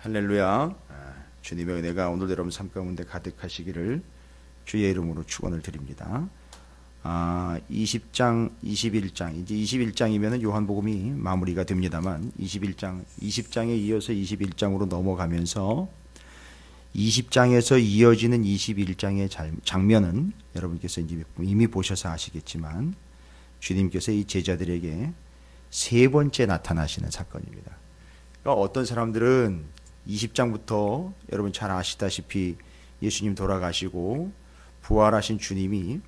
할렐루야. 주님의 은혜가 오늘도 여러분 삶 가운데 가득하시기를 주의 이름으로 축원을 드립니다. 20장, 21장, 이제 21장이면 요한복음이 마무리가 됩니다만 21장, 20장에 이어서 21장으로 넘어가면서 20장에서 이어지는 21장의 장면은 여러분께서 이미 보셔서 아시겠지만 주님께서 이 제자들에게 세 번째 나타나시는 사건입니다. 그러니까 어떤 사람들은 20장부터 여러분 잘 아시다시피 예수님 돌아가시고 부활하신 주님이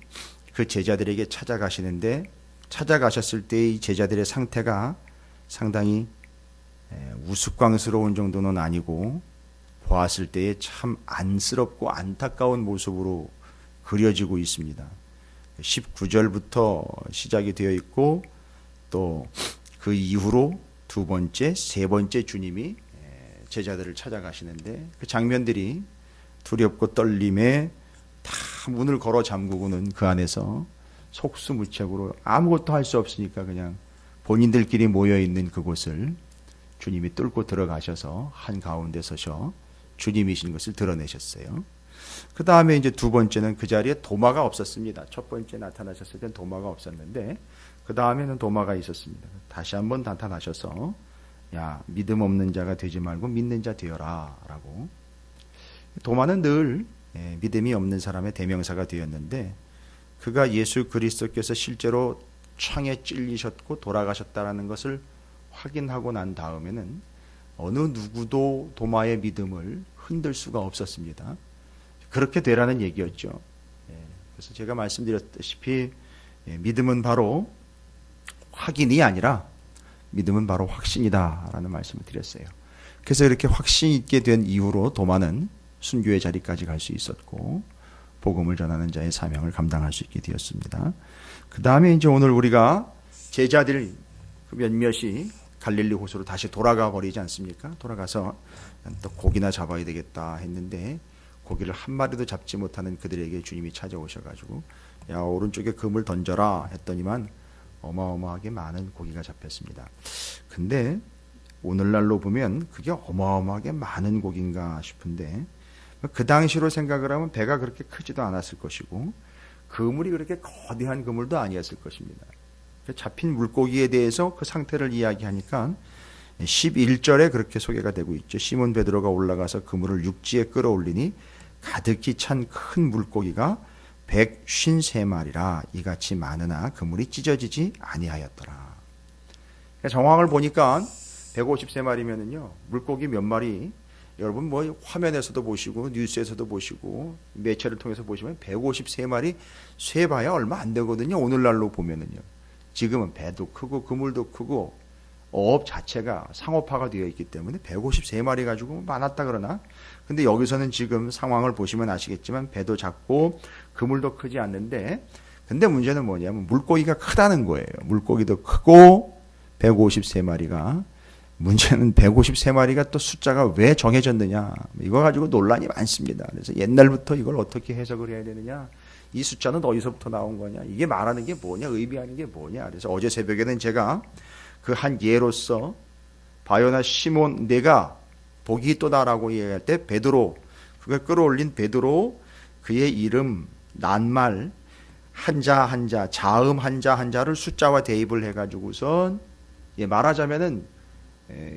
그 제자들에게 찾아가시는데 찾아가셨을 때 이 제자들의 상태가 상당히 우스꽝스러운 정도는 아니고 보았을 때에 참 안쓰럽고 안타까운 모습으로 그려지고 있습니다. 19절부터 시작이 되어 있고 또 그 이후로 두 번째, 세 번째 주님이 제자들을 찾아가시는데 그 장면들이 두렵고 떨림에 다 문을 걸어 잠그고는 그 안에서 속수무책으로 아무것도 할 수 없으니까 그냥 본인들끼리 모여있는 그곳을 주님이 뚫고 들어가셔서 한가운데 서셔 주님이신 것을 드러내셨어요. 그 다음에 이제 두 번째는 그 자리에 도마가 없었습니다. 첫 번째 나타나셨을 땐 도마가 없었는데 그 다음에는 도마가 있었습니다. 다시 한번 나타나셔서 야, 믿음 없는 자가 되지 말고 믿는 자 되어라 라고. 도마는 늘 믿음이 없는 사람의 대명사가 되었는데 그가 예수 그리스도께서 실제로 창에 찔리셨고 돌아가셨다는 것을 확인하고 난 다음에는 어느 누구도 도마의 믿음을 흔들 수가 없었습니다. 그렇게 되라는 얘기였죠. 그래서 제가 말씀드렸다시피 믿음은 바로 확인이 아니라 믿음은 바로 확신이다 라는 말씀을 드렸어요. 그래서 이렇게 확신 있게 된 이후로 도마는 순교의 자리까지 갈 수 있었고 복음을 전하는 자의 사명을 감당할 수 있게 되었습니다. 그 다음에 이제 오늘 우리가 제자들 몇몇이 갈릴리 호수로 다시 돌아가 버리지 않습니까? 돌아가서 또 고기나 잡아야 되겠다 했는데 고기를 한 마리도 잡지 못하는 그들에게 주님이 찾아오셔가지고 야, 오른쪽에 금을 던져라 했더니만 어마어마하게 많은 고기가 잡혔습니다. 근데 오늘날로 보면 그게 어마어마하게 많은 고기인가 싶은데 그 당시로 생각을 하면 배가 그렇게 크지도 않았을 것이고 그물이 그렇게 거대한 그물도 아니었을 것입니다. 잡힌 물고기에 대해서 그 상태를 이야기하니까 11절에 그렇게 소개가 되고 있죠. 시몬 베드로가 올라가서 그물을 육지에 끌어올리니 가득히 찬 큰 물고기가 153마리라 이같이 많으나 그물이 찢어지지 아니하였더라. 그러니까 정황을 보니까 153마리면은요 물고기 몇 마리 여러분 뭐 화면에서도 보시고 뉴스에서도 보시고 매체를 통해서 보시면 153마리 쇠봐야 얼마 안 되거든요. 오늘날로 보면은요. 지금은 배도 크고 그물도 크고 어업 자체가 상업화가 되어 있기 때문에 153마리 가지고 많았다 그러나 근데 여기서는 지금 상황을 보시면 아시겠지만 배도 작고 그물도 크지 않는데 근데 문제는 뭐냐면 물고기가 크다는 거예요. 물고기도 크고 153마리가 문제는 153마리가 또 숫자가 왜 정해졌느냐 이거 가지고 논란이 많습니다. 그래서 옛날부터 이걸 어떻게 해석을 해야 되느냐 이 숫자는 어디서부터 나온 거냐 이게 말하는 게 뭐냐 의미하는 게 뭐냐 그래서 어제 새벽에는 제가 그 한 예로서 바요나 시몬 내가 복이 있도다라고 얘기할 때 베드로 그걸 끌어올린 베드로 그의 이름 낱말 한자 한자 자음 한자 한자를 숫자와 대입을 해가지고선 말하자면은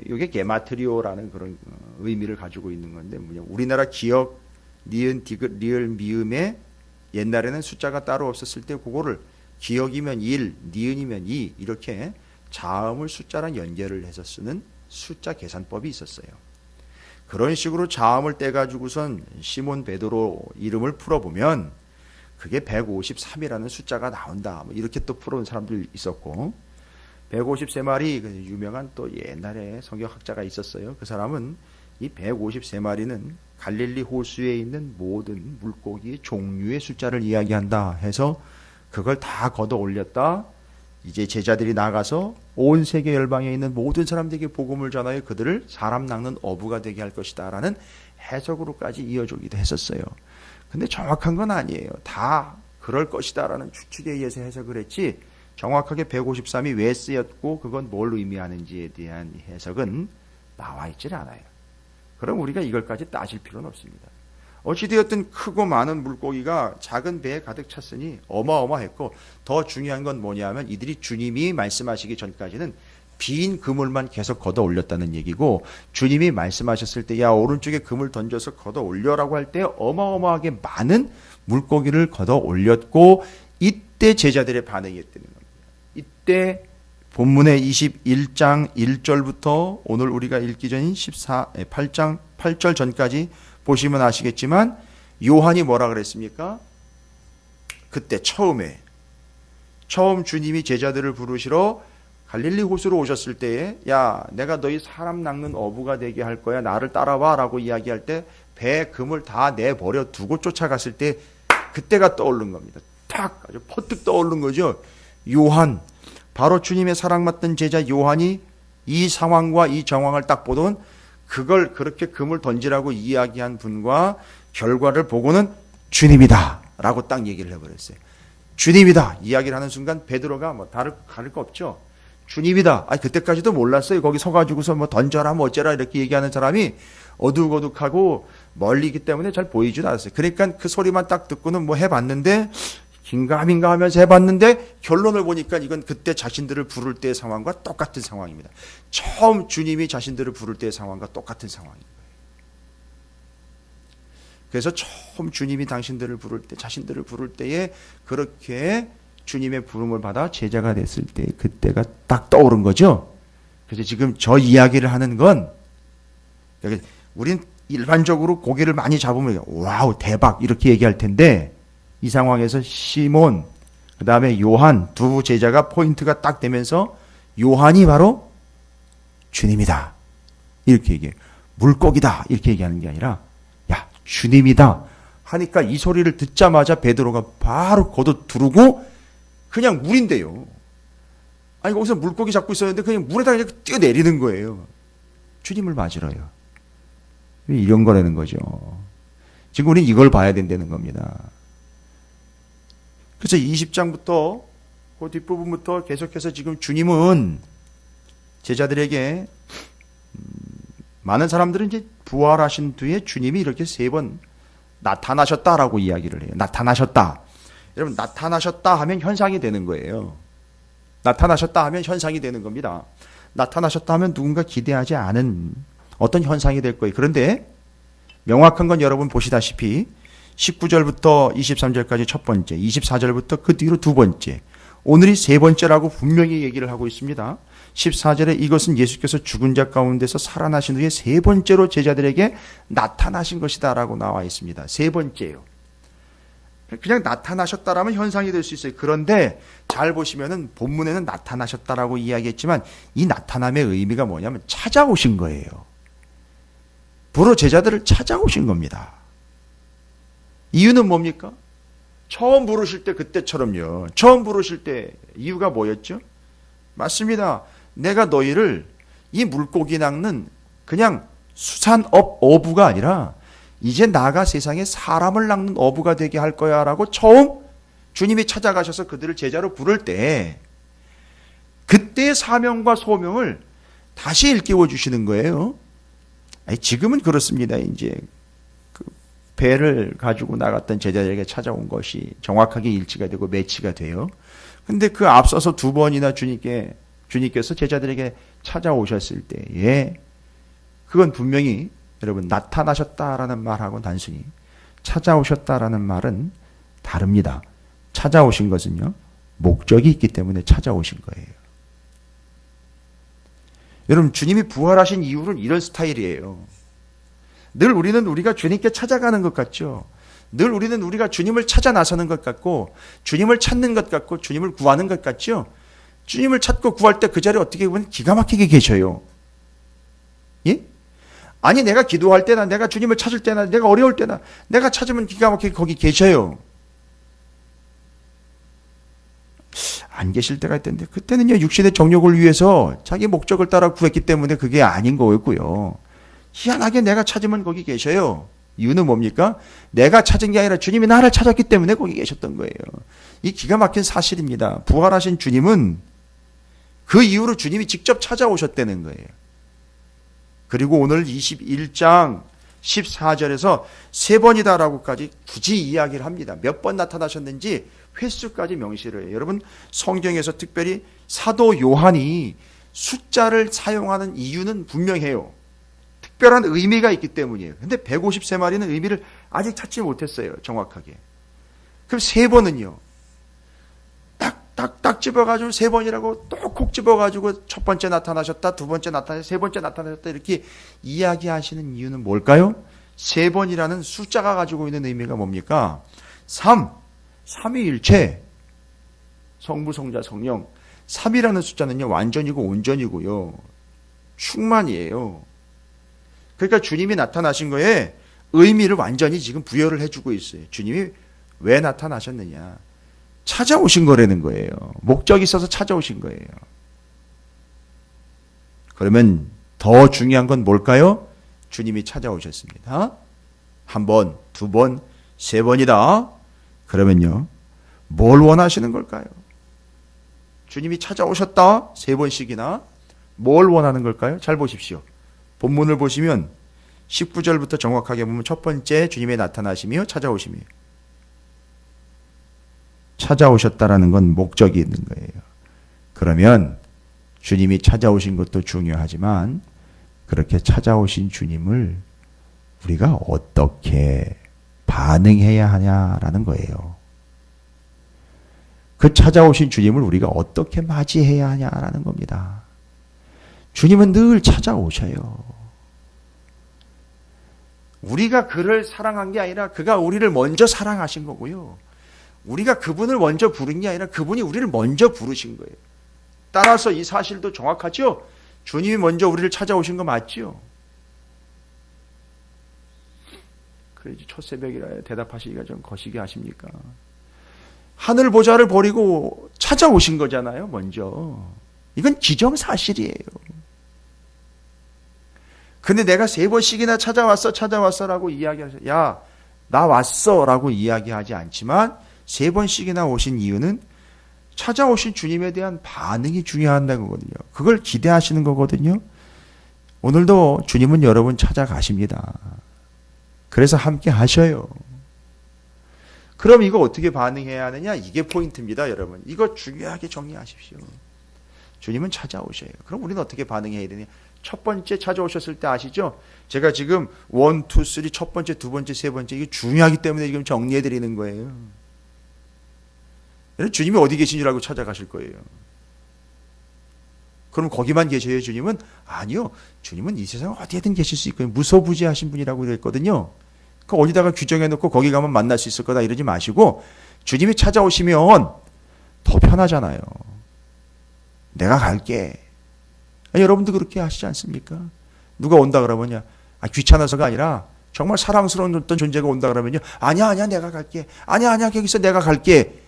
이게 게마트리오라는 그런 의미를 가지고 있는 건데 뭐냐 우리나라 기역 니은 디귿 리을 미음에 옛날에는 숫자가 따로 없었을 때 그거를 기역이면 1 니은이면 2 이렇게 자음을 숫자랑 연결을 해서 쓰는 숫자 계산법이 있었어요. 그런 식으로 자음을 떼가지고선 시몬 베드로 이름을 풀어보면 그게 153이라는 숫자가 나온다. 뭐 이렇게 또 풀어온 사람들 있었고 153마리 유명한 또 옛날에 성경학자가 있었어요. 그 사람은 이 153마리는 갈릴리 호수에 있는 모든 물고기의 종류의 숫자를 이야기한다 해서 그걸 다 걷어 올렸다. 이제 제자들이 나가서 온 세계 열방에 있는 모든 사람들에게 복음을 전하여 그들을 사람 낚는 어부가 되게 할 것이다 라는 해석으로까지 이어주기도 했었어요. 근데 정확한 건 아니에요. 다 그럴 것이다 라는 추측에 의해서 해석을 했지 정확하게 153이 왜 쓰였고 그건 뭘 의미하는지에 대한 해석은 나와 있질 않아요. 그럼 우리가 이걸까지 따질 필요는 없습니다. 어찌되었든 크고 많은 물고기가 작은 배에 가득 찼으니 어마어마했고, 더 중요한 건 뭐냐면 이들이 주님이 말씀하시기 전까지는 빈 그물만 계속 걷어 올렸다는 얘기고, 주님이 말씀하셨을 때 야 오른쪽에 그물 던져서 걷어 올려라고 할 때 어마어마하게 많은 물고기를 걷어 올렸고, 이때 제자들의 반응이 있다는 겁니다. 이때 본문의 21장 1절부터 오늘 우리가 읽기 전인 8장 8절 전까지 보시면 아시겠지만 요한이 뭐라 그랬습니까? 그때 처음 주님이 제자들을 부르시러 갈릴리 호수로 오셨을 때에 야 내가 너희 사람 낚는 어부가 되게 할 거야, 나를 따라와 라고 이야기할 때 배 그물 다 내버려 두고 쫓아갔을 때 그때가 떠오른 겁니다. 탁 아주 퍼뜩 떠오른 거죠. 요한, 바로 주님의 사랑받던 제자 요한이 이 상황과 이 정황을 딱 보던, 그걸 그렇게 그물 던지라고 이야기한 분과 결과를 보고는 주님이다 라고 딱 얘기를 해버렸어요. 주님이다 이야기를 하는 순간 베드로가 뭐 다를 거 없죠. 주님이다. 그때까지도 몰랐어요. 거기 서가지고서 뭐 던져라 뭐 어째라 이렇게 얘기하는 사람이 어둑어둑하고 멀리 있기 때문에 잘 보이지도 않았어요. 그러니까 그 소리만 딱 듣고는 뭐 해봤는데 긴가민가 하면서 해봤는데 결론을 보니까 이건 그때 자신들을 부를 때의 상황과 똑같은 상황입니다. 처음 주님이 자신들을 부를 때의 상황과 똑같은 상황입니다. 그래서 처음 주님이 당신들을 부를 때, 자신들을 부를 때에 그렇게 주님의 부름을 받아 제자가 됐을 때 그때가 딱 떠오른 거죠. 그래서 지금 저 이야기를 하는 건, 우린 일반적으로 고개를 많이 잡으면 와우 대박 이렇게 얘기할 텐데, 이 상황에서 시몬 그 다음에 요한 두 제자가 포인트가 딱 되면서 요한이 바로 주님이다 이렇게 얘기해요. 물고기다 이렇게 얘기하는 게 아니라 야 주님이다 하니까 이 소리를 듣자마자 베드로가 바로 걷어 두르고, 그냥 물인데요. 거기서 물고기 잡고 있었는데 그냥 물에다 그냥 뛰어내리는 거예요. 주님을 맞으러요. 이런 거라는 거죠. 지금 우리는 이걸 봐야 된다는 겁니다. 그래서 20장부터 그 뒷부분부터 계속해서 지금 주님은 제자들에게 많은 사람들은 이제 부활하신 뒤에 주님이 이렇게 3번 나타나셨다라고 이야기를 해요. 나타나셨다. 여러분 나타나셨다 하면 현상이 되는 거예요. 나타나셨다 하면 현상이 되는 겁니다. 나타나셨다 하면 누군가 기대하지 않은 어떤 현상이 될 거예요. 그런데 명확한 건 여러분 보시다시피 19절부터 23절까지 첫 번째, 24절부터 그 뒤로 두 번째, 오늘이 세 번째라고 분명히 얘기를 하고 있습니다. 14절에 이것은 예수께서 죽은 자 가운데서 살아나신 후에 세 번째로 제자들에게 나타나신 것이다 라고 나와 있습니다. 세 번째예요. 그냥 나타나셨다라면 현상이 될 수 있어요. 그런데 잘 보시면은 본문에는 나타나셨다라고 이야기했지만 이 나타남의 의미가 뭐냐면 찾아오신 거예요. 부러 제자들을 찾아오신 겁니다. 이유는 뭡니까? 처음 부르실 때 그때처럼요. 처음 부르실 때 이유가 뭐였죠? 맞습니다. 내가 너희를 이 물고기 낚는 그냥 수산업 어부가 아니라 이제 나가 세상에 사람을 낚는 어부가 되게 할 거야 라고 처음 주님이 찾아가셔서 그들을 제자로 부를 때 그때의 사명과 소명을 다시 일깨워 주시는 거예요. 지금은 그렇습니다. 이제 그 배를 가지고 나갔던 제자들에게 찾아온 것이 정확하게 일치가 되고 매치가 돼요. 근데 그 앞서서 두 번이나 주님께서 제자들에게 찾아오셨을 때에 그건 분명히 여러분 나타나셨다라는 말하고 단순히 찾아오셨다라는 말은 다릅니다. 찾아오신 것은요 목적이 있기 때문에 찾아오신 거예요. 여러분 주님이 부활하신 이유는 이런 스타일이에요. 늘 우리는 우리가 주님께 찾아가는 것 같죠. 늘 우리는 우리가 주님을 찾아 나서는 것 같고 주님을 찾는 것 같고 주님을 구하는 것 같죠. 주님을 찾고 구할 때 그 자리에 어떻게 보면 기가 막히게 계셔요. 예? 아니 내가 기도할 때나 내가 주님을 찾을 때나 내가 어려울 때나 내가 찾으면 기가 막히게 거기 계셔요. 안 계실 때가 있던데 그때는요 육신의 정욕을 위해서 자기 목적을 따라 구했기 때문에 그게 아닌 거였고요. 희한하게 내가 찾으면 거기 계셔요. 이유는 뭡니까? 내가 찾은 게 아니라 주님이 나를 찾았기 때문에 거기 계셨던 거예요. 이 기가 막힌 사실입니다. 부활하신 주님은 그 이후로 주님이 직접 찾아오셨다는 거예요. 그리고 오늘 21장 14절에서 세 번이다라고까지 굳이 이야기를 합니다. 몇 번 나타나셨는지 횟수까지 명시를 해요. 여러분, 성경에서 특별히 사도 요한이 숫자를 사용하는 이유는 분명해요. 특별한 의미가 있기 때문이에요. 근데 153마리는 의미를 아직 찾지 못했어요. 정확하게. 그럼 세 번은요. 딱 집어가지고 세 번이라고 또 콕 집어가지고 첫 번째 나타나셨다, 두 번째 나타나셨다, 세 번째 나타나셨다 이렇게 이야기하시는 이유는 뭘까요? 세 번이라는 숫자가 가지고 있는 의미가 뭡니까? 삼위일체, 성부, 성자, 성령. 3이라는 숫자는요, 완전이고 온전이고요. 충만이에요. 그러니까 주님이 나타나신 거에 의미를 완전히 지금 부여를 해주고 있어요. 주님이 왜 나타나셨느냐? 찾아오신 거라는 거예요. 목적이 있어서 찾아오신 거예요. 그러면 더 중요한 건 뭘까요? 주님이 찾아오셨습니다. 한 번, 두 번, 세 번이다. 그러면요, 뭘 원하시는 걸까요? 주님이 찾아오셨다. 세 번씩이나 뭘 원하는 걸까요? 잘 보십시오. 본문을 보시면 19절부터 정확하게 보면 첫 번째 주님의 나타나심이요, 찾아오심이요. 찾아오셨다라는 건 목적이 있는 거예요. 그러면 주님이 찾아오신 것도 중요하지만 그렇게 찾아오신 주님을 우리가 어떻게 반응해야 하냐라는 거예요. 그 찾아오신 주님을 우리가 어떻게 맞이해야 하냐라는 겁니다. 주님은 늘 찾아오셔요. 우리가 그를 사랑한 게 아니라 그가 우리를 먼저 사랑하신 거고요. 우리가 그분을 먼저 부른 게 아니라 그분이 우리를 먼저 부르신 거예요. 따라서 이 사실도 정확하죠? 주님이 먼저 우리를 찾아오신 거 맞죠? 그래야지 첫 새벽이라 대답하시기가 좀 거시기 하십니까? 하늘 보좌를 버리고 찾아오신 거잖아요, 먼저. 이건 기정사실이에요. 근데 내가 세 번씩이나 찾아왔어라고 이야기하셔. 야, 나 왔어라고 이야기하지 않지만 세 번씩이나 오신 이유는 찾아오신 주님에 대한 반응이 중요하다는 거거든요. 그걸 기대하시는 거거든요. 오늘도 주님은 여러분 찾아가십니다. 그래서 함께 하셔요. 그럼 이거 어떻게 반응해야 하느냐? 이게 포인트입니다, 여러분. 이거 중요하게 정리하십시오. 주님은 찾아오셔요. 그럼 우리는 어떻게 반응해야 되냐? 첫 번째 찾아오셨을 때 아시죠? 제가 지금 1, 2, 3 첫 번째, 두 번째, 세 번째 이게 중요하기 때문에 지금 정리해 드리는 거예요. 주님이 어디 계신 줄 알고 찾아가실 거예요. 그럼 거기만 계셔요, 주님은? 아니요. 주님은 이 세상 어디에든 계실 수 있고요. 무소부지하신 분이라고 그랬거든요. 그 어디다가 규정해 놓고 거기 가면 만날 수 있을 거다 이러지 마시고 주님이 찾아오시면 더 편하잖아요. 내가 갈게. 여러분도 그렇게 하시지 않습니까? 누가 온다 그러면요. 귀찮아서가 아니라 정말 사랑스러운 어떤 존재가 온다 그러면요. 아니야, 내가 갈게. 아니야, 거기서 내가 갈게.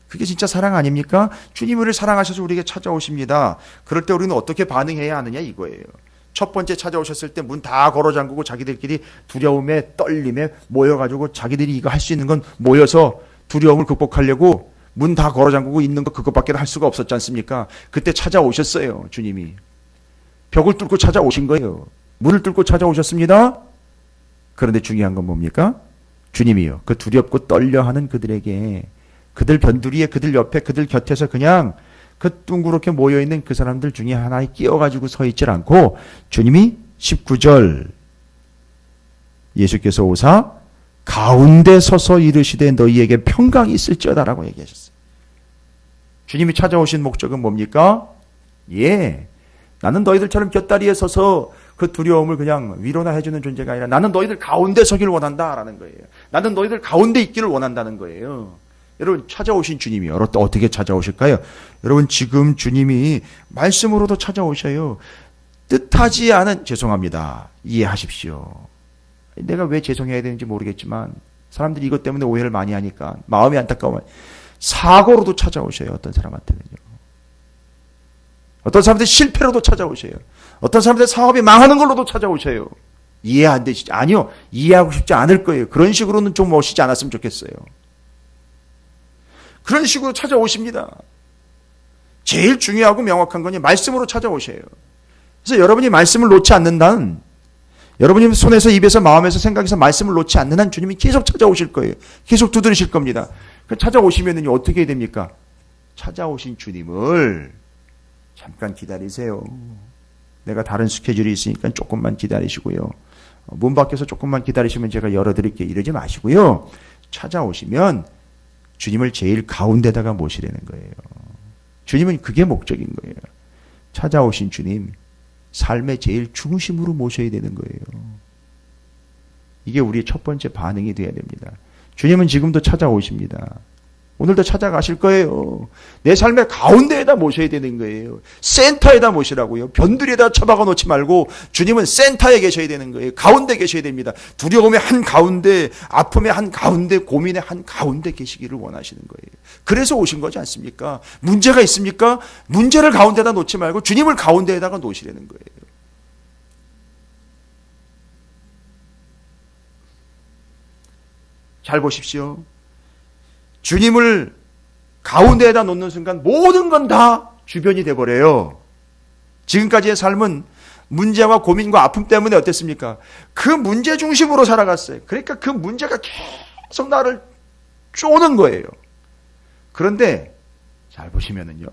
그게 진짜 사랑 아닙니까? 주님이 우리를 사랑하셔서 우리에게 찾아오십니다. 그럴 때 우리는 어떻게 반응해야 하느냐 이거예요. 첫 번째 찾아오셨을 때 문 다 걸어 잠그고 자기들끼리 두려움에 떨림에 모여가지고 자기들이 이거 할 수 있는 건 모여서 두려움을 극복하려고 문 다 걸어 잠그고 있는 거 그것밖에 할 수가 없었지 않습니까? 그때 찾아오셨어요, 주님이. 벽을 뚫고 찾아오신 거예요. 문을 뚫고 찾아오셨습니다. 그런데 중요한 건 뭡니까? 주님이요. 그 두렵고 떨려하는 그들에게 그들 변두리에 그들 옆에 그들 곁에서 그냥 그 둥그렇게 모여있는 그 사람들 중에 하나에 끼어가지고 서 있질 않고 주님이 19절 예수께서 오사 가운데 서서 이르시되 너희에게 평강이 있을지어다라고 얘기하셨어요. 주님이 찾아오신 목적은 뭡니까? 나는 너희들처럼 곁다리에 서서 그 두려움을 그냥 위로나 해주는 존재가 아니라 나는 너희들 가운데 서기를 원한다라는 거예요. 나는 너희들 가운데 있기를 원한다는 거예요. 여러분 찾아오신 주님이 어떻게 찾아오실까요? 여러분 지금 주님이 말씀으로도 찾아오셔요. 뜻하지 않은 죄송합니다. 이해하십시오. 내가 왜 죄송해야 되는지 모르겠지만 사람들이 이것 때문에 오해를 많이 하니까 마음이 안타까우면 사고로도 찾아오셔요. 어떤 사람한테는요. 어떤 사람들 실패로도 찾아오셔요. 어떤 사람들 사업이 망하는 걸로도 찾아오셔요. 이해 안 되시죠? 아니요. 이해하고 싶지 않을 거예요. 그런 식으로는 좀 오시지 않았으면 좋겠어요. 그런 식으로 찾아오십니다. 제일 중요하고 명확한 건 말씀으로 찾아오셔요. 그래서 여러분이 말씀을 놓지 않는다는, 여러분이 손에서 입에서 마음에서 생각에서 말씀을 놓지 않는 한 주님이 계속 찾아오실 거예요. 계속 두드리실 겁니다. 찾아오시면은 어떻게 됩니까? 찾아오신 주님을 잠깐 기다리세요. 내가 다른 스케줄이 있으니까 조금만 기다리시고요. 문 밖에서 조금만 기다리시면 제가 열어드릴게요. 이러지 마시고요. 찾아오시면 주님을 제일 가운데다가 모시라는 거예요. 주님은 그게 목적인 거예요. 찾아오신 주님, 삶의 제일 중심으로 모셔야 되는 거예요. 이게 우리의 첫 번째 반응이 되어야 됩니다. 주님은 지금도 찾아오십니다. 오늘도 찾아가실 거예요. 내 삶의 가운데에다 모셔야 되는 거예요. 센터에다 모시라고요. 변두리에다 처박아 놓지 말고 주님은 센터에 계셔야 되는 거예요. 가운데 계셔야 됩니다. 두려움의 한 가운데, 아픔의 한 가운데, 고민의 한 가운데 계시기를 원하시는 거예요. 그래서 오신 거지 않습니까? 문제가 있습니까? 문제를 가운데다 놓지 말고 주님을 가운데에다가 놓으시라는 거예요. 잘 보십시오. 주님을 가운데에다 놓는 순간 모든 건 다 주변이 돼버려요. 지금까지의 삶은 문제와 고민과 아픔 때문에 어땠습니까? 그 문제 중심으로 살아갔어요. 그러니까 그 문제가 계속 나를 쪼는 거예요. 그런데 잘 보시면은요,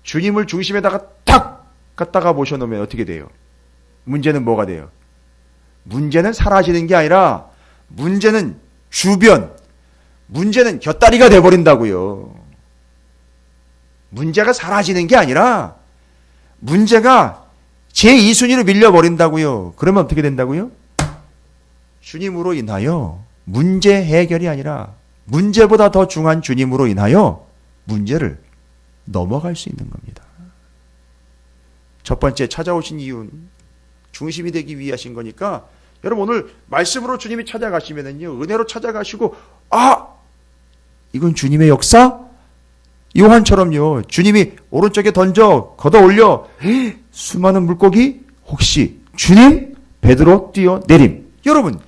주님을 중심에다가 탁 갖다가 모셔놓으면 어떻게 돼요? 문제는 뭐가 돼요? 문제는 사라지는 게 아니라 문제는 주변, 문제는 곁다리가 돼버린다고요. 문제가 사라지는 게 아니라 문제가 제2순위로 밀려버린다고요. 그러면 어떻게 된다고요? 주님으로 인하여 문제 해결이 아니라 문제보다 더 중요한 주님으로 인하여 문제를 넘어갈 수 있는 겁니다. 첫 번째 찾아오신 이유는 중심이 되기 위하신 거니까 여러분 오늘 말씀으로 주님이 찾아가시면은요, 은혜로 찾아가시고, 이건 주님의 역사? 요한처럼요, 주님이 오른쪽에 던져 걷어 올려 수많은 물고기, 혹시 주님? 베드로 뛰어내림. 여러분,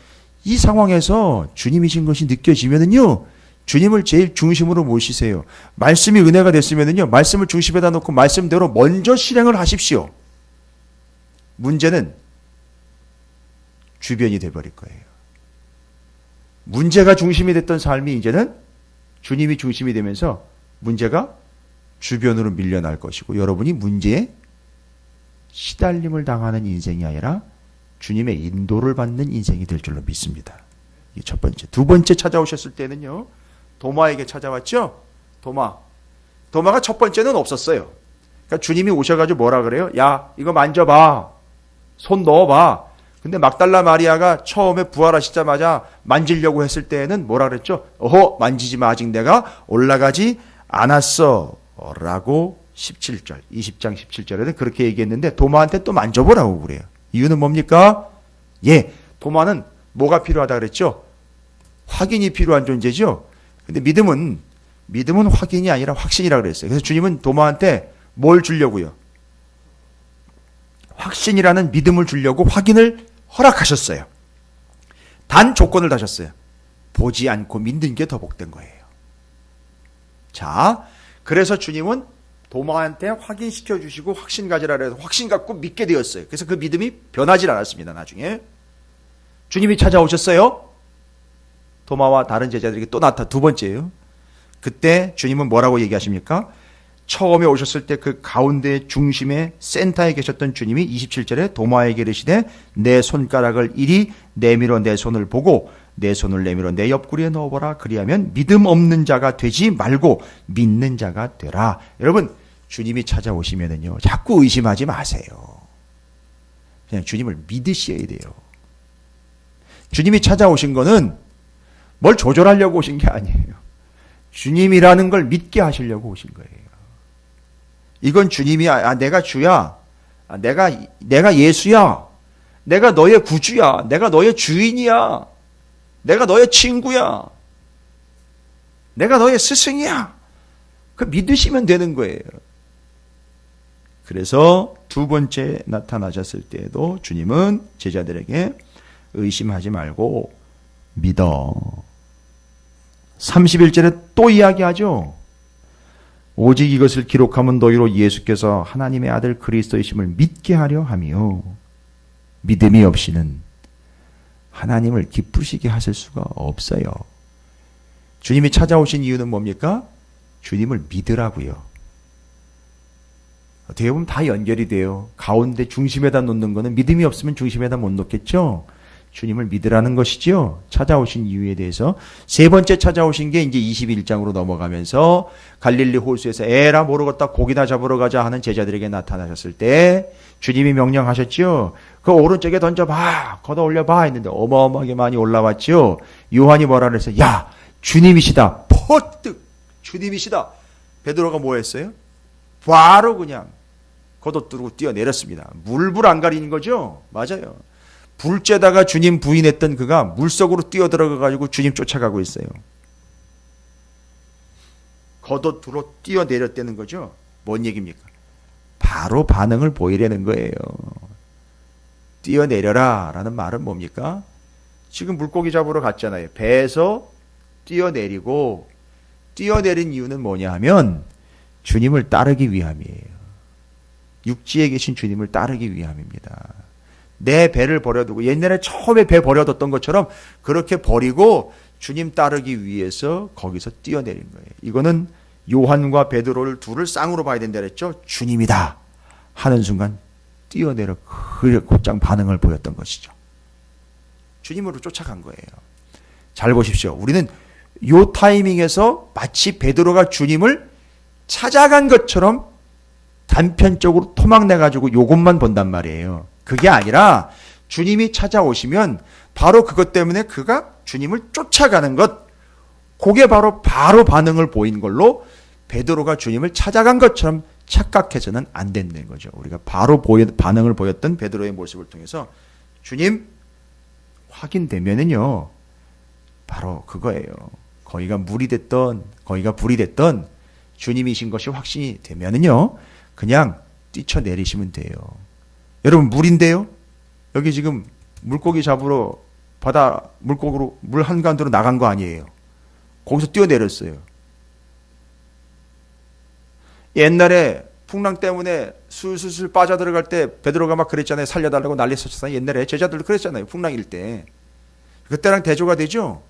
이 상황에서 주님이신 것이 느껴지면은요, 주님을 제일 중심으로 모시세요. 말씀이 은혜가 됐으면은요, 말씀을 중심에다 놓고 말씀대로 먼저 실행을 하십시오. 문제는 주변이 돼버릴 거예요. 문제가 중심이 됐던 삶이 이제는 주님이 중심이 되면서 문제가 주변으로 밀려날 것이고, 여러분이 문제에 시달림을 당하는 인생이 아니라 주님의 인도를 받는 인생이 될 줄로 믿습니다. 이게 첫 번째. 두 번째 찾아오셨을 때는요, 도마에게 찾아왔죠? 도마가 첫 번째는 없었어요. 그러니까 주님이 오셔가지고 뭐라 그래요? 야, 이거 만져봐. 손 넣어봐. 근데 막달라 마리아가 처음에 부활하시자마자 만지려고 했을 때에는 뭐라 그랬죠? 만지지 마. 아직 내가 올라가지 않았어. 라고 20장 17절에는 그렇게 얘기했는데 도마한테 또 만져보라고 그래요. 이유는 뭡니까? 도마는 뭐가 필요하다 그랬죠? 확인이 필요한 존재죠. 근데 믿음은 확인이 아니라 확신이라 그랬어요. 그래서 주님은 도마한테 뭘 주려고요? 확신이라는 믿음을 주려고 확인을 허락하셨어요. 단 조건을 다셨어요. 보지 않고 믿는 게 더 복된 거예요. 자, 그래서 주님은 도마한테 확인시켜 주시고 확신 가지라 해서 확신 갖고 믿게 되었어요. 그래서 그 믿음이 변하지 않았습니다. 나중에 주님이 찾아오셨어요. 도마와 다른 제자들에게 또 두 번째예요. 그때 주님은 뭐라고 얘기하십니까? 처음에 오셨을 때 그 가운데 중심에 센터에 계셨던 주님이 27절에 도마에게 이르시되 내 손가락을 이리 내밀어 내 손을 보고 내 손을 내밀어 내 옆구리에 넣어보라. 그리하면 믿음 없는 자가 되지 말고 믿는 자가 되라. 여러분, 주님이 찾아오시면은요, 자꾸 의심하지 마세요. 그냥 주님을 믿으셔야 돼요. 주님이 찾아오신 거는 뭘 조절하려고 오신 게 아니에요. 주님이라는 걸 믿게 하시려고 오신 거예요. 이건 주님이 내가 주야. 내가 예수야. 내가 너의 구주야. 내가 너의 주인이야. 내가 너의 친구야. 내가 너의 스승이야. 그 믿으시면 되는 거예요. 그래서 두 번째 나타나셨을 때에도 주님은 제자들에게 의심하지 말고 믿어. 31절에 또 이야기하죠. 오직 이것을 기록함은 너희로 예수께서 하나님의 아들 그리스도이심을 믿게 하려 함이요. 믿음이 없이는 하나님을 기쁘시게 하실 수가 없어요. 주님이 찾아오신 이유는 뭡니까? 주님을 믿으라고요. 어떻게 보면 다 연결이 돼요. 가운데 중심에다 놓는 거는 믿음이 없으면 중심에다 못 놓겠죠. 주님을 믿으라는 것이죠. 찾아오신 이유에 대해서. 세 번째 찾아오신 게 이제 21장으로 넘어가면서 갈릴리 호수에서 에라 모르겠다 고기나 잡으러 가자 하는 제자들에게 나타나셨을 때 주님이 명령하셨죠. 그 오른쪽에 던져봐, 걷어 올려봐 했는데 어마어마하게 많이 올라왔죠. 요한이 뭐라 그랬어요? 야, 주님이시다. 퍼뜩 주님이시다. 베드로가 뭐 했어요? 바로 그냥 걷어뜨리고 뛰어내렸습니다. 물불 안 가리는 거죠? 맞아요. 불째다가 주님 부인했던 그가 물속으로 뛰어들어가가지고 주님 쫓아가고 있어요. 걷어들어 뛰어내렸다는 거죠. 뭔 얘기입니까? 바로 반응을 보이려는 거예요. 뛰어내려라 라는 말은 뭡니까? 지금 물고기 잡으러 갔잖아요. 배에서 뛰어내리고 뛰어내린 이유는 뭐냐 하면 주님을 따르기 위함이에요. 육지에 계신 주님을 따르기 위함입니다. 내 배를 버려두고 옛날에 처음에 배 버려뒀던 것처럼 그렇게 버리고 주님 따르기 위해서 거기서 뛰어내린 거예요. 이거는 요한과 베드로를 둘을 쌍으로 봐야 된다 그랬죠. 주님이다 하는 순간 뛰어내려 곧장 반응을 보였던 것이죠. 주님으로 쫓아간 거예요. 잘 보십시오. 우리는 요 타이밍에서 마치 베드로가 주님을 찾아간 것처럼 단편적으로 토막내가지고 요것만 본단 말이에요. 그게 아니라 주님이 찾아오시면 바로 그것 때문에 그가 주님을 쫓아가는 것, 그게 바로 반응을 보인 걸로 베드로가 주님을 찾아간 것처럼 착각해서는 안 된다는 거죠. 우리가 바로 반응을 보였던 베드로의 모습을 통해서 주님 확인되면은요, 바로 그거예요. 거기가 물이 됐던, 거기가 불이 됐던 주님이신 것이 확신이 되면은요, 그냥 뛰쳐내리시면 돼요. 여러분, 물인데요? 여기 지금 물고기 잡으러 바다 물고기로 물 한가운데로 나간 거 아니에요. 거기서 뛰어내렸어요. 옛날에 풍랑 때문에 술술술 빠져들어갈 때 베드로가 막 그랬잖아요. 살려달라고 난리 쳤잖아요. 옛날에 제자들도 그랬잖아요. 풍랑일 때. 그때랑 대조가 되죠?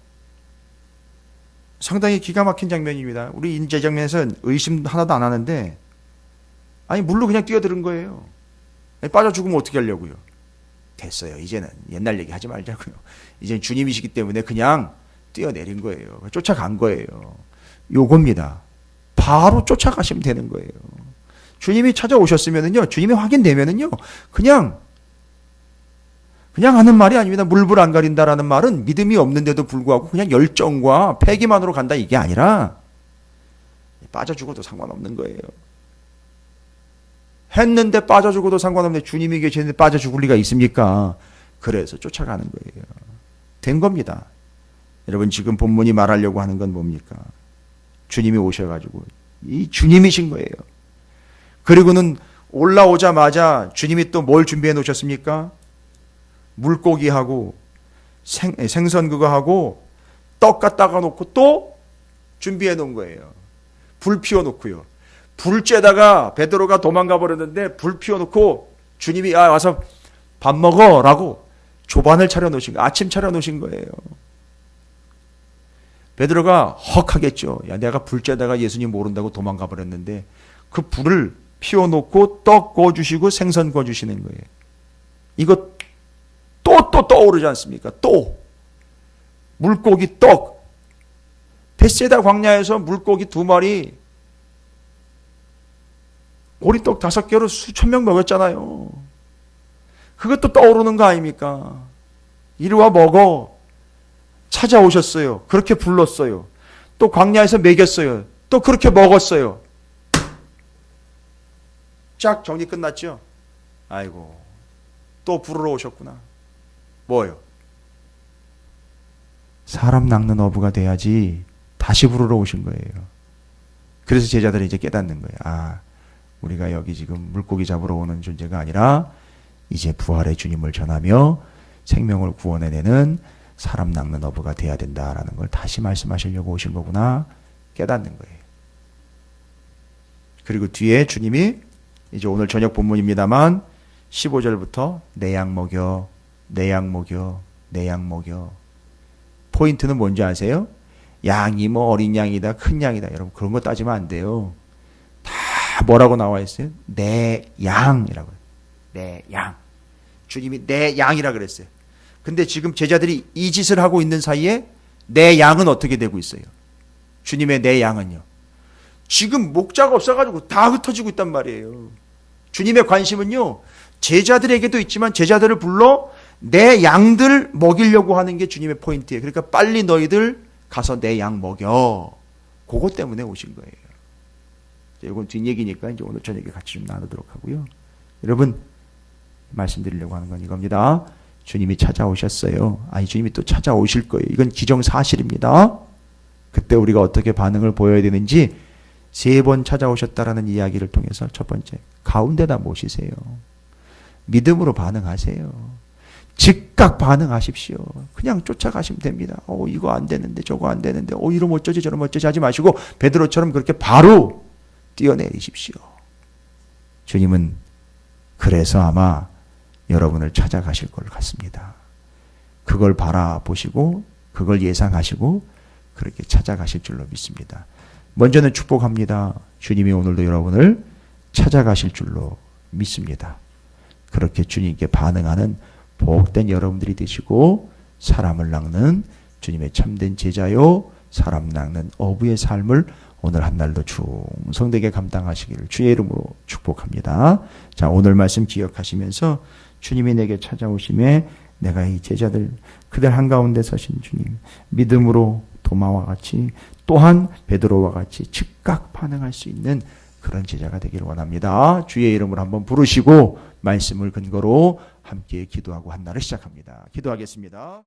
상당히 기가 막힌 장면입니다. 우리 이 장면에서는 의심 하나도 안 하는데, 아니 물로 그냥 뛰어드는 거예요. 빠져 죽으면 어떻게 하려고요? 됐어요. 이제는 옛날 얘기 하지 말자고요. 이제는 주님이시기 때문에 그냥 뛰어내린 거예요. 쫓아간 거예요. 요겁니다. 바로 쫓아가시면 되는 거예요. 주님이 찾아오셨으면은요, 주님이 확인되면은요, 그냥 하는 말이 아닙니다. 물불 안 가린다라는 말은 믿음이 없는데도 불구하고 그냥 열정과 패기만으로 간다 이게 아니라 빠져 죽어도 상관없는 거예요. 했는데 빠져 죽어도 상관없는데 주님이 계시는데 빠져 죽을 리가 있습니까? 그래서 쫓아가는 거예요. 된 겁니다. 여러분, 지금 본문이 말하려고 하는 건 뭡니까? 주님이 오셔가지고 이 주님이신 거예요. 그리고는 올라오자마자 주님이 또 뭘 준비해 놓으셨습니까? 물고기하고 생선 그거 하고 떡 갖다가 놓고 또 준비해 놓은 거예요. 불 피워 놓고요. 불 쬐다가 베드로가 도망가 버렸는데 불 피워 놓고 주님이 와서 밥 먹어라고 조반을 차려 놓으신 거예요. 아침 차려 놓으신 거예요. 베드로가 헉하겠죠. 야, 내가 불 쬐다가 예수님 모른다고 도망가 버렸는데 그 불을 피워 놓고 떡 구워 주시고 생선 구워 주시는 거예요. 이거 또 떠오르지 않습니까? 또 물고기 떡. 베세다 광야에서 물고기 2마리 오리떡 5개로 수천 명 먹었잖아요. 그것도 떠오르는 거 아닙니까? 이리 와 먹어. 찾아오셨어요. 그렇게 불렀어요. 또 광야에서 먹였어요. 또 그렇게 먹었어요. 쫙 정리 끝났죠? 아이고, 또 부르러 오셨구나. 뭐요? 사람 낚는 어부가 돼야지 다시 부르러 오신 거예요. 그래서 제자들이 이제 깨닫는 거예요. 아, 우리가 여기 지금 물고기 잡으러 오는 존재가 아니라 이제 부활의 주님을 전하며 생명을 구원해내는 사람 낚는 어부가 돼야 된다라는 걸 다시 말씀하시려고 오신 거구나 깨닫는 거예요. 그리고 뒤에 주님이 이제 오늘 저녁 본문입니다만 15절부터 내 양 먹여, 내 양 먹여, 내 양 먹여. 포인트는 뭔지 아세요? 양이 뭐 어린 양이다, 큰 양이다. 여러분 그런 거 따지면 안 돼요. 다 뭐라고 나와 있어요? 내 양이라고. 내 양. 주님이 내 양이라 그랬어요. 근데 지금 제자들이 이 짓을 하고 있는 사이에 내 양은 어떻게 되고 있어요? 주님의 내 양은요. 지금 목자가 없어가지고 다 흩어지고 있단 말이에요. 주님의 관심은요. 제자들에게도 있지만 제자들을 불러 내 양들 먹이려고 하는 게 주님의 포인트예요. 그러니까 빨리 너희들 가서 내 양 먹여. 그것 때문에 오신 거예요. 이건 뒷얘기니까 이제 오늘 저녁에 같이 좀 나누도록 하고요. 여러분 말씀드리려고 하는 건 이겁니다. 주님이 찾아오셨어요. 아니 주님이 또 찾아오실 거예요. 이건 기정사실입니다. 그때 우리가 어떻게 반응을 보여야 되는지 3번 찾아오셨다라는 이야기를 통해서 첫 번째 가운데다 모시세요. 믿음으로 반응하세요. 즉각 반응하십시오. 그냥 쫓아가시면 됩니다. 이거 안 되는데 저거 안 되는데 이러면 어쩌지 저러면 어쩌지 하지 마시고 베드로처럼 그렇게 바로 뛰어내리십시오. 주님은 그래서 아마 여러분을 찾아가실 것 같습니다. 그걸 바라보시고 그걸 예상하시고 그렇게 찾아가실 줄로 믿습니다. 먼저는 축복합니다. 주님이 오늘도 여러분을 찾아가실 줄로 믿습니다. 그렇게 주님께 반응하는 복된 여러분들이 되시고 사람을 낚는 주님의 참된 제자요 사람 낚는 어부의 삶을 오늘 한 날도 충성되게 감당하시기를 주의 이름으로 축복합니다. 자, 오늘 말씀 기억하시면서 주님이 내게 찾아오심에 내가 이 제자들 그들 한가운데 서신 주님 믿음으로 도마와 같이 또한 베드로와 같이 즉각 반응할 수 있는 그런 제자가 되기를 원합니다. 주의 이름을 한번 부르시고 말씀을 근거로 함께 기도하고 한 날을 시작합니다. 기도하겠습니다.